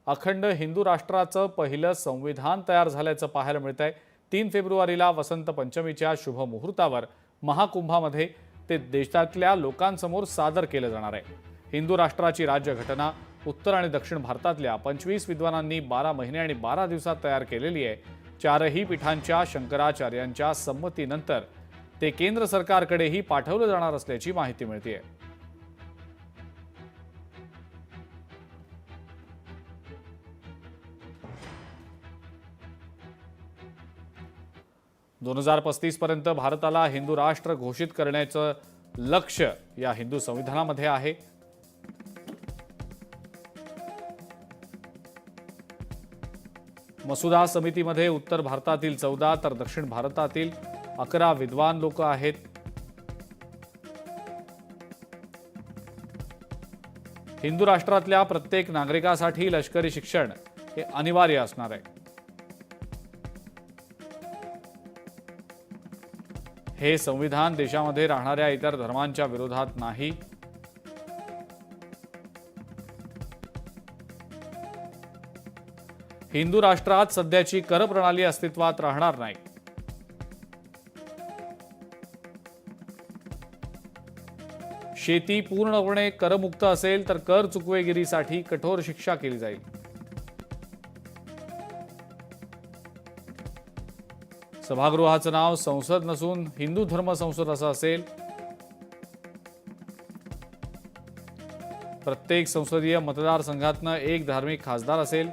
अखंड हिंदू राष्ट्राचं पहिलं संविधान तयार झाल्याचं पाहायला मिळतंय। 3 फेब्रुवारीला वसंत पंचमीच्या शुभ मुहूर्तावर महाकुंभामध्ये ते देशातल्या लोकांसमोर सादर केलं जाणार आहे। हिंदू राष्ट्राची राज्यघटना उत्तर आणि दक्षिण भारतातल्या 25 विद्वानांनी 12 महिने आणि 12 दिवसात तयार केलेली आहे। चारही पीठांच्या शंकराचार्यांच्या संमतीनंतर ते केंद्र सरकारकडेही पाठवलं जाणार असल्याची माहिती मिळतेय। 2035 पर्यंत भारताला हिंदू राष्ट्र घोषित करण्याचं लक्ष्य या हिंदू संविधानामध्ये आहे। मसुदा समितीमध्ये उत्तर भारतातील 14 तर दक्षिण भारतातील 11 विद्वान लोक आहेत। हिंदू राष्ट्रातल्या प्रत्येक नागरिकासाठी लष्करी शिक्षण हे अनिवार्य असणार आहे। हे संविधान देशामध्ये राहणाऱ्या इतर धर्मांच्या विरोधात नाही। हिंदू राष्ट्रात सध्याची कर प्रणाली अस्तित्वात राहणार नाही। शेती पूर्णपणे करमुक्त असेल तर कर चुकवेगिरीसाठी कठोर शिक्षा केली जाईल। सभागृहाचं नाव संसद नसून हिंदू धर्म संसद असं असेल। प्रत्येक संसदीय मतदारसंघातनं एक धार्मिक खासदार असेल।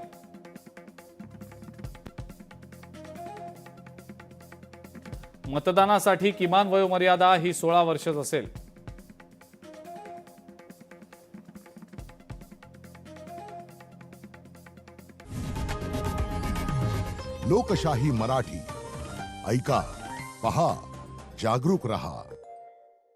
मतदानासाठी किमान वयोमर्यादा ही 16 वर्षच असेल। लोकशाही मराठी ऐका, पहा, जागरूक रहा।